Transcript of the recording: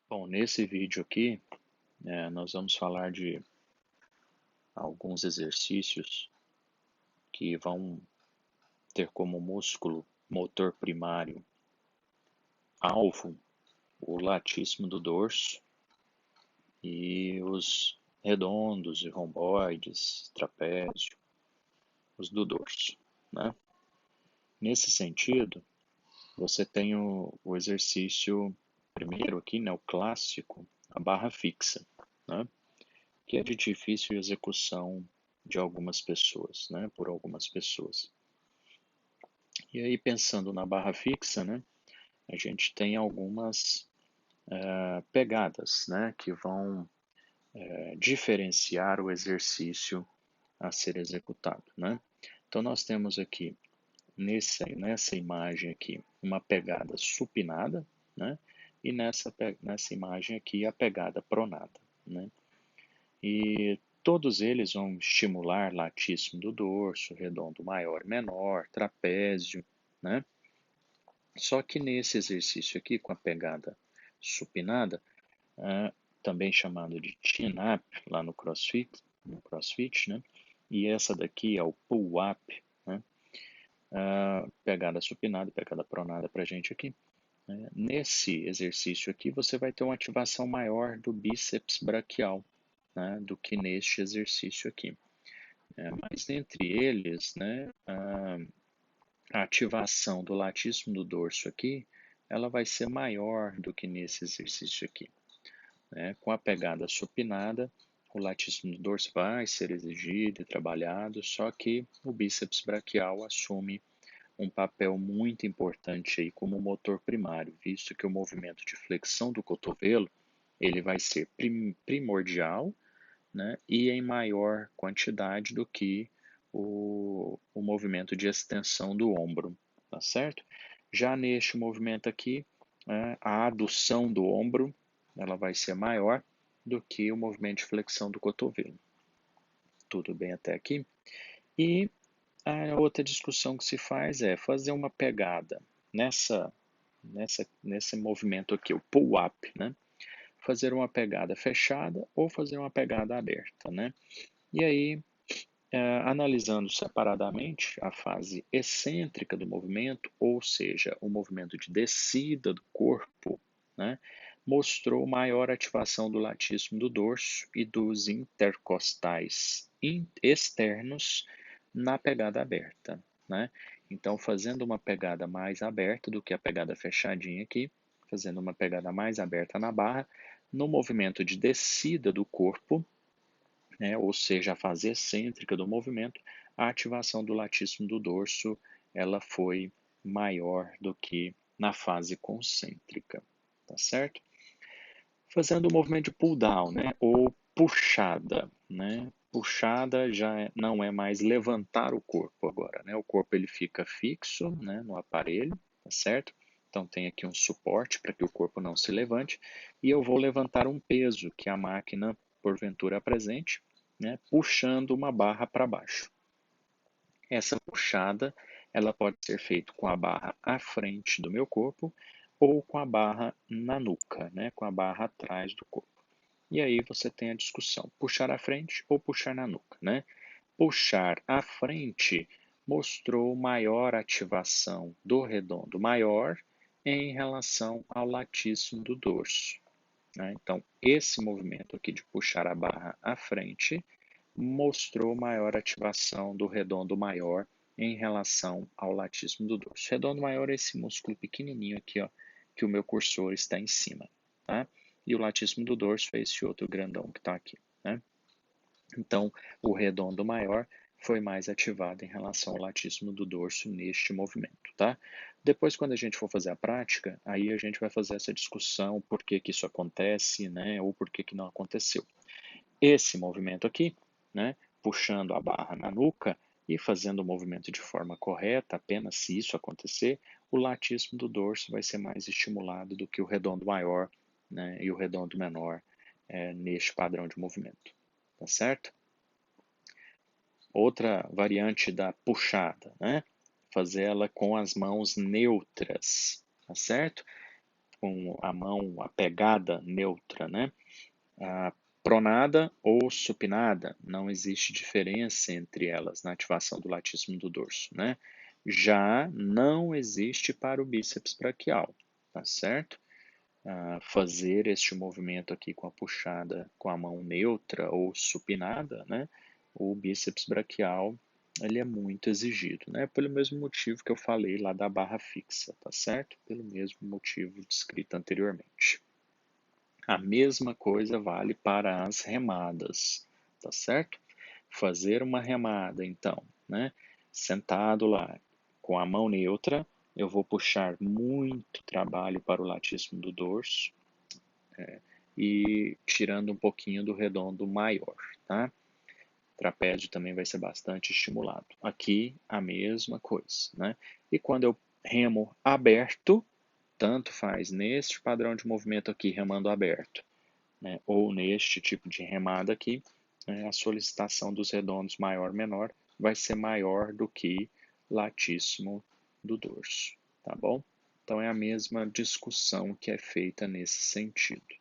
Bom, nesse vídeo aqui, nós vamos falar de alguns exercícios que vão ter como músculo motor primário alvo o latíssimo do dorso e os redondos e romboides, trapézio, os do dorso, né? Nesse sentido, você tem o exercício primeiro aqui, né, o clássico, a barra fixa, né? Que é de difícil execução de algumas pessoas, né, por algumas pessoas. E aí, pensando na barra fixa, né, a gente tem algumas pegadas, né, que vão diferenciar o exercício a ser executado, né. Então, nós temos aqui, nessa imagem aqui, uma pegada supinada, né, e nessa imagem aqui, a pegada pronada, né. E todos eles vão estimular latíssimo do dorso, redondo maior e menor, trapézio, né? Só que nesse exercício aqui, com a pegada supinada, também chamado de chin-up lá no CrossFit, né? E essa daqui é o pull-up, né? Pegada supinada, pegada pronada para a gente aqui. Nesse exercício aqui, você vai ter uma ativação maior do bíceps braquial, né, do que neste exercício aqui. Mas entre eles, né, a ativação do latíssimo do dorso aqui, ela vai ser maior do que nesse exercício aqui, né? Com a pegada supinada, o latíssimo do dorso vai ser exigido e trabalhado, só que o bíceps braquial assume um papel muito importante aí como motor primário, visto que o movimento de flexão do cotovelo ele vai ser primordial, né, e em maior quantidade do que o movimento de extensão do ombro, tá certo? Já neste movimento aqui, a adução do ombro ela vai ser maior do que o movimento de flexão do cotovelo. Tudo bem até aqui? E a outra discussão que se faz é fazer uma pegada nesse movimento aqui, o pull-up, né? Fazer uma pegada fechada ou fazer uma pegada aberta, né? E aí, analisando separadamente a fase excêntrica do movimento, ou seja, o movimento de descida do corpo, né, mostrou maior ativação do latíssimo do dorso e dos intercostais externos na pegada aberta, né? Então, fazendo uma pegada mais aberta do que a pegada fechadinha aqui, fazendo uma pegada mais aberta na barra, no movimento de descida do corpo, né, ou seja, a fase excêntrica do movimento, a ativação do latíssimo do dorso ela foi maior do que na fase concêntrica, tá certo? Fazendo o movimento de pull down, né, ou puxada, né? Puxada não é mais levantar o corpo agora, né? O corpo ele fica fixo, né, no aparelho, tá certo? Então tem aqui um suporte para que o corpo não se levante e eu vou levantar um peso que a máquina porventura apresente, né, puxando uma barra para baixo. Essa puxada ela pode ser feita com a barra à frente do meu corpo ou com a barra na nuca, né, com a barra atrás do corpo. E aí você tem a discussão, puxar à frente ou puxar na nuca, né? Puxar à frente mostrou maior ativação do redondo maior em relação ao latíssimo do dorso, né? Então, esse movimento aqui de puxar a barra à frente mostrou maior ativação do redondo maior em relação ao latíssimo do dorso. Redondo maior é esse músculo pequenininho aqui, ó, que o meu cursor está em cima, tá? E o latíssimo do dorso é esse outro grandão que está aqui, né? Então, o redondo maior foi mais ativado em relação ao latíssimo do dorso neste movimento, tá? Depois, quando a gente for fazer a prática, aí a gente vai fazer essa discussão, por que que isso acontece, né? Ou por que que não aconteceu. Esse movimento aqui, né, puxando a barra na nuca e fazendo o movimento de forma correta, apenas se isso acontecer, o latíssimo do dorso vai ser mais estimulado do que o redondo maior, né, e o redondo menor neste padrão de movimento. Tá certo? Outra variante da puxada, né? Fazer ela com as mãos neutras, tá certo? com a mão, a pegada neutra, né? A pronada ou supinada, não existe diferença entre elas na ativação do latíssimo do dorso, né? Já não existe para o bíceps braquial, tá certo? Fazer este movimento aqui com a puxada com a mão neutra ou supinada, né? O bíceps braquial ele é muito exigido, né? Pelo mesmo motivo que eu falei lá da barra fixa, tá certo? Pelo mesmo motivo descrito anteriormente. A mesma coisa vale para as remadas, tá certo? Fazer uma remada, então, né? Sentado lá, com a mão neutra, eu vou puxar muito trabalho para o latíssimo do dorso e tirando um pouquinho do redondo maior, tá? Trapézio também vai ser bastante estimulado. Aqui a mesma coisa, né? E quando eu remo aberto, tanto faz neste padrão de movimento aqui, remando aberto, né? Ou neste tipo de remada aqui, né? A solicitação dos redondos maior-menor vai ser maior do que latíssimo do dorso, tá bom? Então é a mesma discussão que é feita nesse sentido.